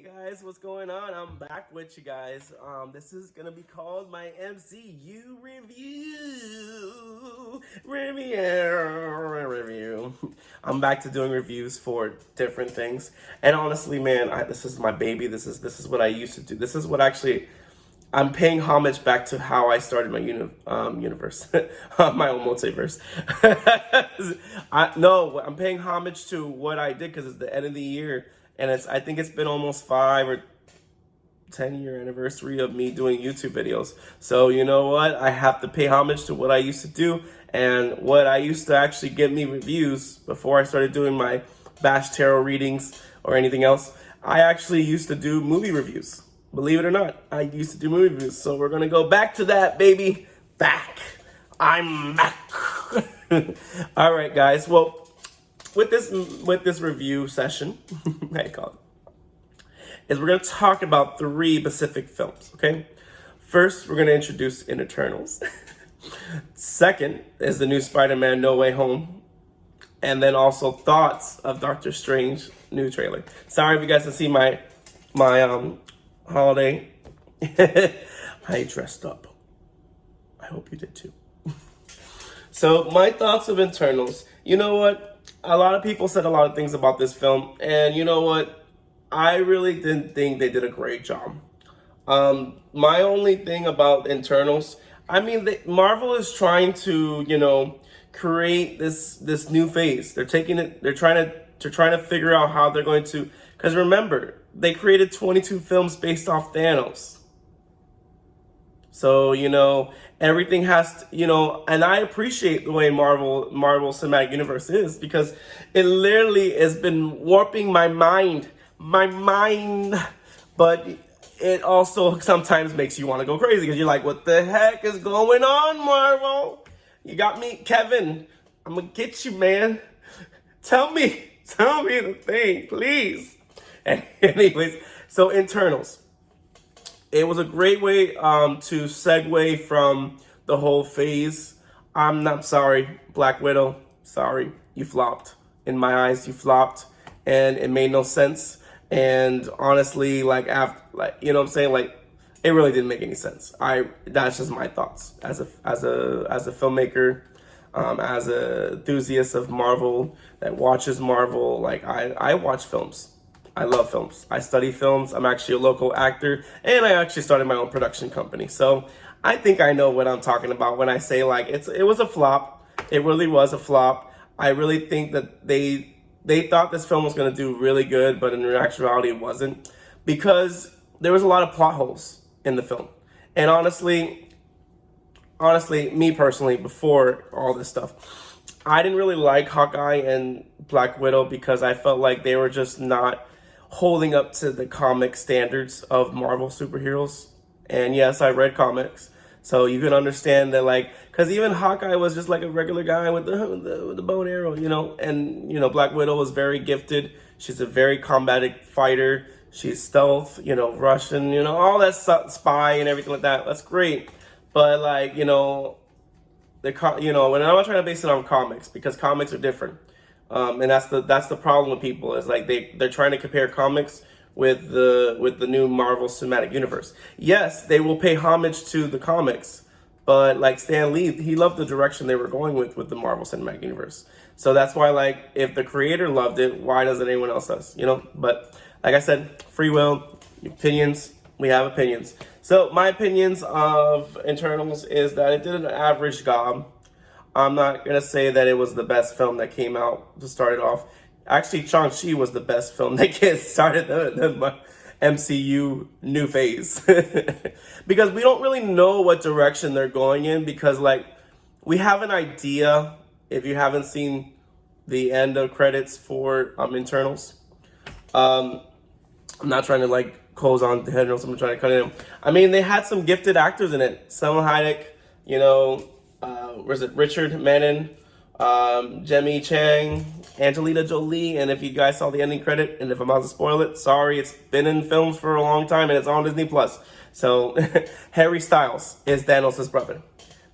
Hey guys, what's going on? I'm back with you guys. This is gonna be called my MCU review. I'm back to doing reviews for different things, and honestly, man, this is my baby. This is what I used to do. This is what actually I'm paying homage back to how I started my universe, my own multiverse. I'm paying homage to what I did because it's the end of the year, and I think it's been almost 5 or 10-year anniversary of me doing YouTube videos. So you know what? I have to pay homage to what I used to do and what I used to actually get me reviews before I started doing my Bash Tarot readings or anything else. I actually used to do movie reviews. Believe it or not, I used to do movie reviews. So we're gonna go back to that, baby. Back. I'm back. All right, guys. Well, with this review session, I call it, is we're gonna talk about 3 Pacific films. Okay. First, we're gonna introduce Enternals. Second is the new SpiderMan No Way Home, and then also thoughts of Doctor Strange new trailer. Sorry if you guys can see my holiday. I dressed up. I hope you did too. So my thoughts of Enternals. You know what? A lot of people said a lot of things about this film, and you know what? I really didn't think they did a great job. My only thing about Enternals, I mean, Marvel is trying to, create this new phase. They're taking it. They're trying to figure out how they're going to. Because remember, they created 22 films based off Thanos. So, everything has to, and I appreciate the way Marvel Cinematic Universe is, because it literally has been warping my mind, but it also sometimes makes you want to go crazy because you're like, what the heck is going on, Marvel? You got me, Kevin. I'm going to get you, man. Tell me the thing, please. Anyways, so Enternals. It was a great way to segue from the whole phase. I'm sorry, Black Widow. Sorry, you flopped. In my eyes, you flopped, and it made no sense. And honestly, you know what I'm saying? Like, it really didn't make any sense. That's just my thoughts as a filmmaker, as a enthusiast of Marvel that watches Marvel. Like, I watch films. I love films. I study films. I'm actually a local actor, and I actually started my own production company. So I think I know what I'm talking about when I say like it was a flop. It really was a flop. I really think that they thought this film was going to do really good, but in actuality it wasn't, because there was a lot of plot holes in the film. And honestly, me personally, before all this stuff, I didn't really like Hawkeye and Black Widow because I felt like they were just not holding up to the comic standards of Marvel superheroes. And yes, I read comics, so you can understand that, like, because even Hawkeye was just like a regular guy with the bow and arrow, and Black Widow was very gifted. She's a very combative fighter. She's stealth, Russian, all that spy and everything like that. That's great, but like, when I'm not trying to base it on comics, because comics are different. And that's the problem with people, is like they're trying to compare comics with the new Marvel Cinematic Universe. Yes, they will pay homage to the comics, but like Stan Lee, he loved the direction they were going with the Marvel Cinematic Universe. So that's why, like, if the creator loved it, why doesn't anyone else does? But like I said, free will, opinions. We have opinions. So my opinions of Enternals is that it did an average job. I'm not going to say that it was the best film that came out to start it off. Actually, Shang-Chi was the best film that started the MCU new phase. Because we don't really know what direction they're going in, because, like, we have an idea if you haven't seen the end of credits for Enternals. I'm not trying to, like, close on the Enternals. I'm trying to cut it in. I mean, they had some gifted actors in it. Selma Hayek, was it Richard Madden, Jemmy Chang, Angelina Jolie, and if you guys saw the ending credit, and if I'm about to spoil it, sorry, it's been in films for a long time and it's on Disney Plus. So Harry Styles is Thanos' brother.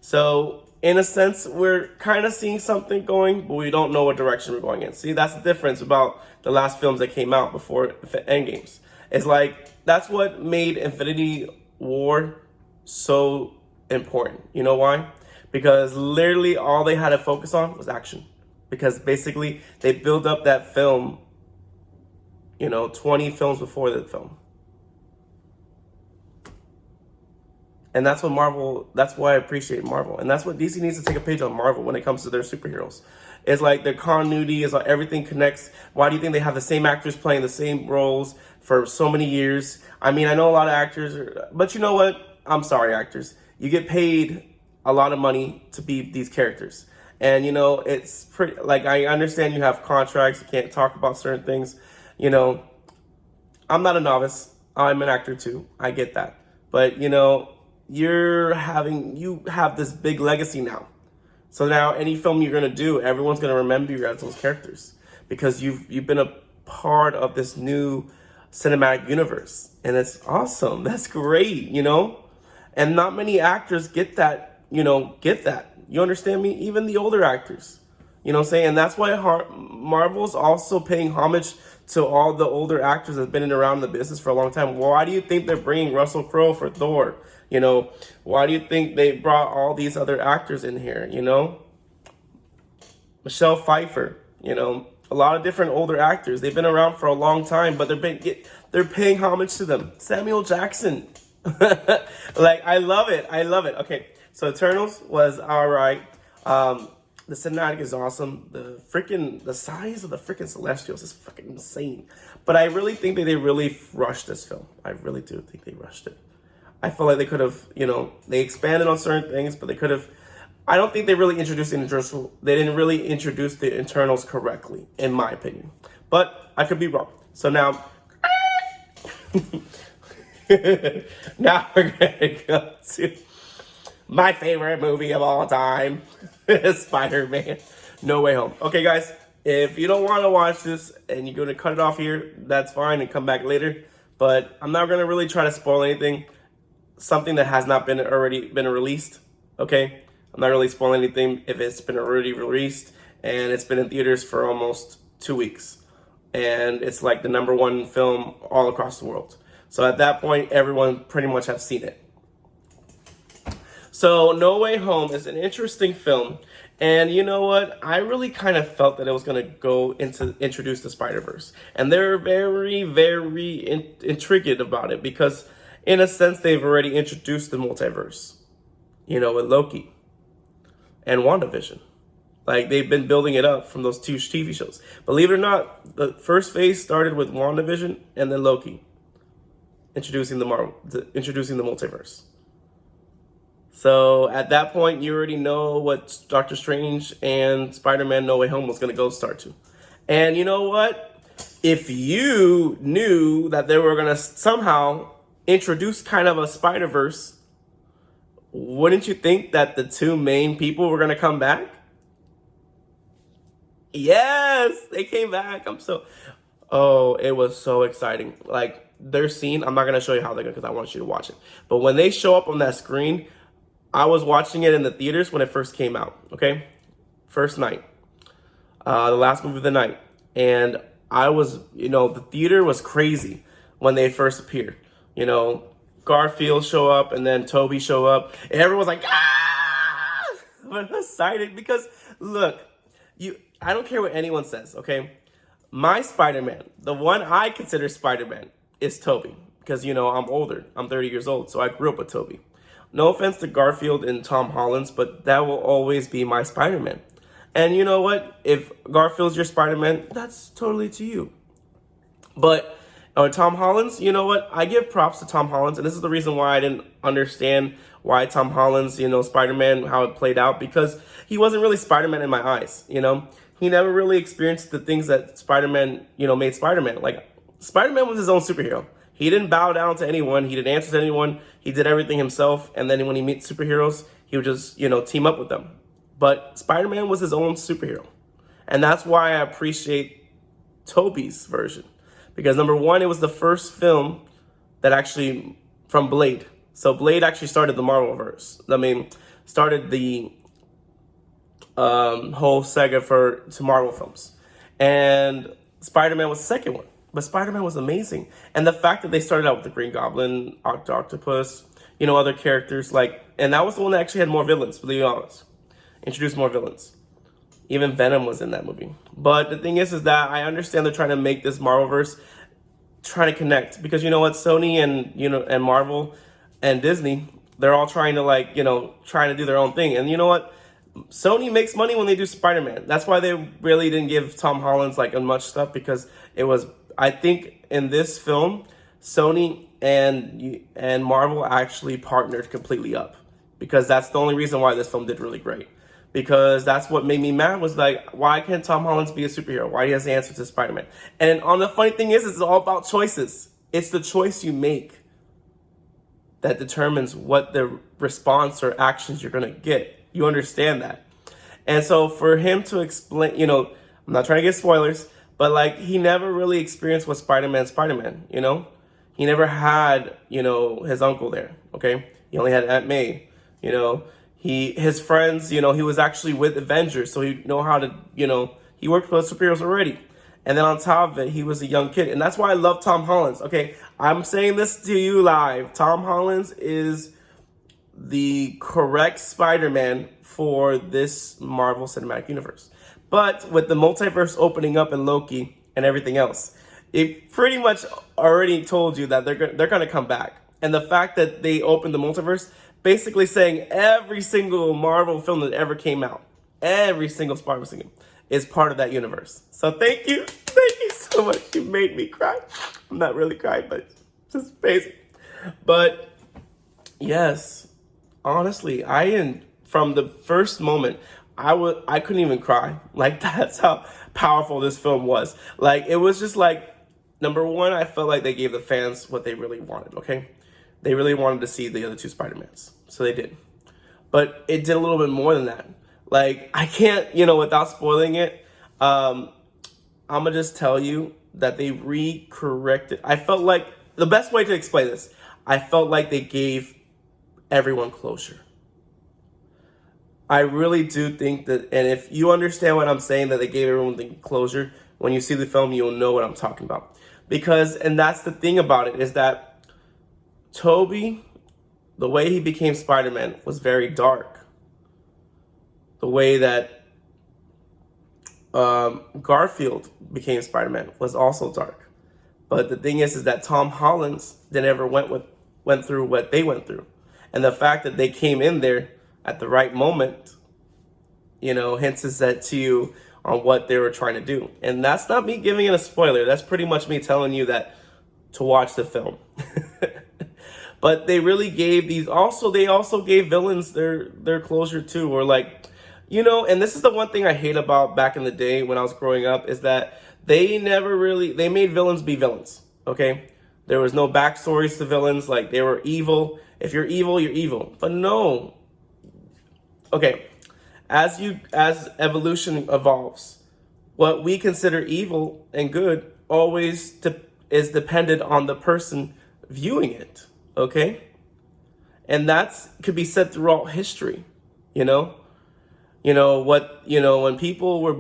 So in a sense, we're kind of seeing something going, but we don't know what direction we're going in. See, that's the difference about the last films that came out before Endgames. It's like, that's what made Infinity War so important. You know why? Because literally all they had to focus on was action. Because basically they built up that film, 20 films before the film. And that's what that's why I appreciate Marvel. And that's what DC needs to take a page on Marvel when it comes to their superheroes. It's like their continuity is like everything connects. Why do you think they have the same actors playing the same roles for so many years? I mean, I know a lot of actors, but you know what? I'm sorry, actors. You get paid a lot of money to be these characters. And, it's pretty, like, I understand you have contracts. You can't talk about certain things. I'm not a novice. I'm an actor too. I get that. But, you have this big legacy now. So now any film you're going to do, everyone's going to remember you as those characters because you've been a part of this new cinematic universe. And it's awesome. That's great, And not many actors get that. You understand me? Even the older actors. You know what I'm saying? And that's why Marvel's also paying homage to all the older actors that have been around the business for a long time. Why do you think they're bringing Russell Crowe for Thor? Why do you think they brought all these other actors in here? Michelle Pfeiffer, a lot of different older actors. They've been around for a long time, but they're paying homage to them. Samuel Jackson. Like, I love it. Okay, so Eternals was all right. The cinematic is awesome. The size of the freaking Celestials is fucking insane. But I really think that they really rushed this film. I really do think they rushed it. I feel like they could have, they expanded on certain things, but they could have. I don't think they really introduced the Internals. They didn't really introduce the Internals correctly, in my opinion. But I could be wrong. So now, now we're gonna go to my favorite movie of all time, Spider-Man, No Way Home. Okay, guys, if you don't want to watch this and you're going to cut it off here, that's fine and come back later. But I'm not going to really try to spoil anything, something that has not already been released, okay? I'm not really spoiling anything if it's been already released and it's been in theaters for almost 2 weeks. And it's like the #1 film all across the world. So at that point, everyone pretty much have seen it. So No Way Home is an interesting film. And you know what? I really kind of felt that it was going to go into introduce the SpiderVerse. And they're very, very intrigued about it because in a sense, they've already introduced the multiverse, with Loki and WandaVision. Like, they've been building it up from those 2 TV shows. Believe it or not, the first phase started with WandaVision and then Loki introducing the multiverse. So at that point, you already know what Doctor Strange and Spider-Man No Way Home was going to go start to. And you know what? If you knew that they were going to somehow introduce kind of a Spider-Verse, wouldn't you think that the 2 main people were going to come back? Yes, they came back. It was so exciting. Like, their scene, I'm not going to show you how they're going to because I want you to watch it. But when they show up on that screen, I was watching it in the theaters when it first came out, okay? First night. The last movie of the night. And I was, the theater was crazy when they first appeared. Garfield show up and then Toby show up. And everyone's like, ah! I'm excited because, look, I don't care what anyone says, okay? My Spider-Man, the one I consider Spider-Man, is Toby. Because, I'm older. I'm 30 years old, so I grew up with Toby. No offense to Garfield and Tom Holland's, but that will always be my Spider-Man. And you know what? If Garfield's your Spider-Man, that's totally to you. But Tom Holland's, you know what? I give props to Tom Holland's, and this is the reason why I didn't understand why Tom Holland's, Spider-Man, how it played out, because he wasn't really Spider-Man in my eyes, He never really experienced the things that Spider-Man, made Spider-Man. Like, Spider-Man was his own superhero. He didn't bow down to anyone. He didn't answer to anyone. He did everything himself. And then when he meets superheroes, he would just, team up with them. But Spider-Man was his own superhero. And that's why I appreciate Tobey's version. Because #1, it was the first film that actually, from Blade. So Blade actually started the Marvelverse. Started the whole saga to Marvel films. And Spider-Man was the second one. But Spider-Man was amazing. And the fact that they started out with the Green Goblin, Octopus, other characters, and that was the one that actually had more villains, to be honest. Introduced more villains. Even Venom was in that movie. But the thing is that I understand they're trying to make this Marvelverse trying to connect. Because you know what? Sony and Marvel and Disney, they're all trying to trying to do their own thing. And you know what? Sony makes money when they do Spider-Man. That's why they really didn't give Tom Holland's much stuff, because it was, I think in this film, Sony and Marvel actually partnered completely up, because that's the only reason why this film did really great. Because that's what made me mad, was why can't Tom Holland be a superhero? Why he has the answer to Spider-Man? And the funny thing is, it's all about choices. It's the choice you make that determines what the response or actions you're going to get. You understand that? And so for him to explain, I'm not trying to get spoilers, but he never really experienced what Spider-Man, He never had, his uncle there, okay? He only had Aunt May, his friends, he was actually with Avengers, so he know how to, he worked with superheroes already. And then on top of it, he was a young kid. And that's why I love Tom Holland, okay? I'm saying this to you live. Tom Holland is the correct Spider-Man for this Marvel Cinematic Universe. But with the multiverse opening up in Loki and everything else, it pretty much already told you that they're going to come back. And the fact that they opened the multiverse, basically saying every single Marvel film that ever came out, every single Spider-Man single, is part of that universe. So thank you so much. You made me cry. I'm not really crying, but it's just amazing. But yes, honestly, from the first moment, I couldn't even cry. That's how powerful this film was. It was just number one, I felt like they gave the fans what they really wanted, okay? They really wanted to see the other two Spider-Mans, so they did. But it did a little bit more than that. I can't, without spoiling it, I'm gonna just tell you that they re-corrected. I felt like, the best way to explain this, I felt like they gave everyone closure. I really do think that, and if you understand what I'm saying, that they gave everyone the closure, when you see the film, you'll know what I'm talking about. And that's the thing about it, is that Tobey, the way he became Spider-Man was very dark. The way that Garfield became Spider-Man was also dark. But the thing is that Tom Holland never went through what they went through. And the fact that they came in there at the right moment, hints that to you on what they were trying to do. And that's not me giving it a spoiler. That's pretty much me telling you that to watch the film. But they really gave they also gave villains their closure too, or and this is the one thing I hate about back in the day when I was growing up, is that they made villains be villains, okay? There was no backstories to villains, they were evil. If you're evil, you're evil. But no. Okay, as evolution evolves, what we consider evil and good always is dependent on the person viewing it, okay? And that's could be said throughout history, when people were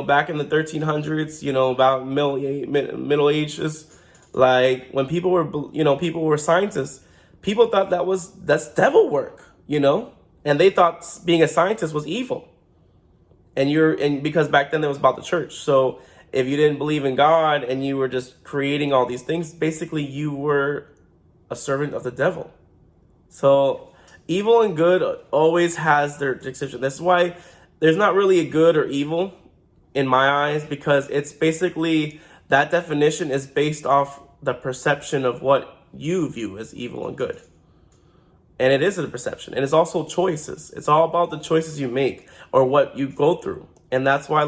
back in the 1300s, about middle ages, when people were scientists, people thought that's devil work, and they thought being a scientist was evil. And because back then it was about the church. So if you didn't believe in God and you were just creating all these things, basically you were a servant of the devil. So evil and good always has their exception. That's why there's not really a good or evil in my eyes, because it's basically, that definition is based off the perception of what you view as evil and good. And it is a perception. And it's also choices. It's all about the choices you make or what you go through. And that's why,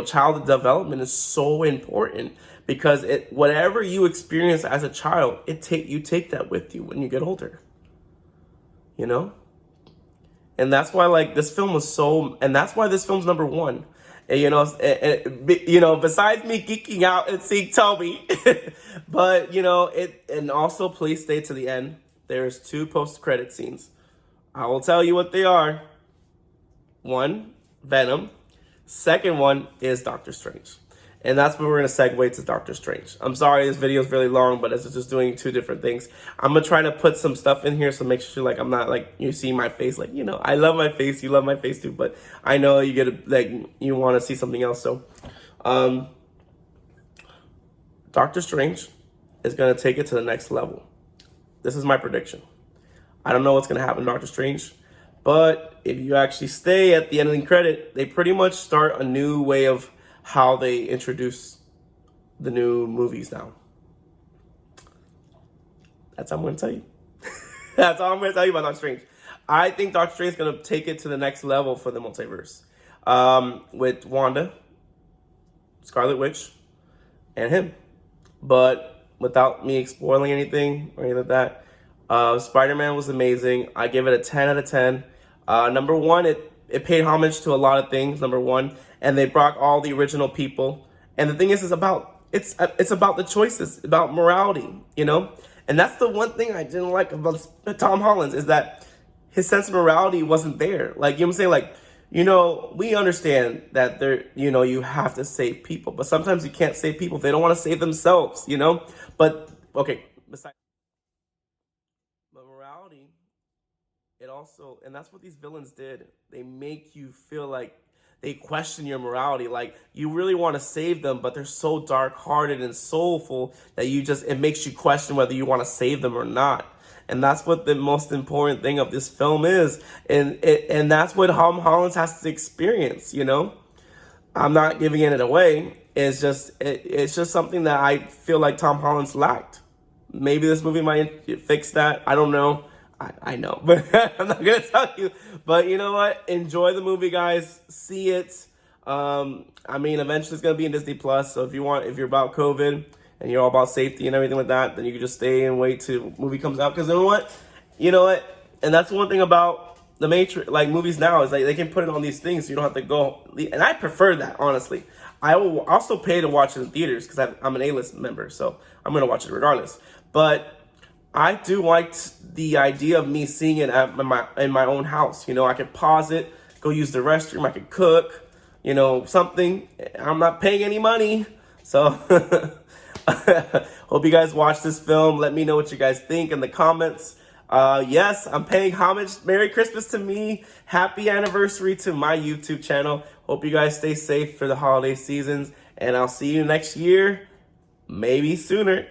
child development is so important, because whatever you experience as a child, you take that with you when you get older. And that's why this film was and that's why this film's number one. And, besides me geeking out and seeing Tobey, but and also please stay to the end. There's 2 post-credit scenes. I will tell you what they are. One, Venom. Second one is Doctor Strange. And that's where we're going to segue to Doctor Strange. I'm sorry, this video is really long, but it's just doing two different things. I'm going to try to put some stuff in here, so make sure like I'm not like you see my face. Like, you know, I love my face. You love my face too. But I know you get like you want to see something else. So Doctor Strange is going to take it to the next level. This is my prediction. I don't know what's going to happen to Doctor Strange. But if you actually stay at the ending credit, they pretty much start a new way of how they introduce the new movies now. That's all I'm going to tell you. That's all I'm going to tell you about Doctor Strange. I think Doctor Strange is going to take it to the next level for the multiverse. With Wanda, Scarlet Witch, and him. But without me spoiling anything or anything like that, SpiderMan was amazing. I give it a 10 out of 10. Number one, it paid homage to a lot of things, number one. And they brought all the original people. And the thing is, it's about the choices, about morality, you know? And that's the one thing I didn't like about Tom Holland, is that his sense of morality wasn't there. Like, you know what I'm saying? Like, you know, we understand that you have to save people, but sometimes you can't save people if they don't want to save themselves, you know? But, okay, besides, but morality, it also, and that's what these villains did. They make you feel like they question your morality. Like, you really want to save them, but they're so dark-hearted and soulful that it makes you question whether you want to save them or not. And that's what the most important thing of this film is. And that's what Tom Holland has to experience, you know? I'm not giving it away. It's just something that I feel like Tom Holland's lacked. Maybe this movie might fix that. I don't know. I know, but I'm not going to tell you. But you know what? Enjoy the movie, guys. See it. I mean, eventually it's going to be in Disney Plus. So if you're about COVID and you're all about safety and everything like that, then you can just stay and wait till the movie comes out. Because you know what? And that's one thing about the Matrix, like movies now, is like they can put it on these things so you don't have to go. And I prefer that, honestly. I will also pay to watch it in theaters because I'm an A-list member, so I'm going to watch it regardless. But I do like the idea of me seeing it in my own house. You know, I could pause it, go use the restroom, I could cook, you know, something. I'm not paying any money. So hope you guys watch this film. Let me know what you guys think in the comments. Yes, I'm paying homage. Merry Christmas to me. Happy anniversary to my YouTube channel. Hope you guys stay safe for the holiday seasons. And I'll see you next year. Maybe sooner.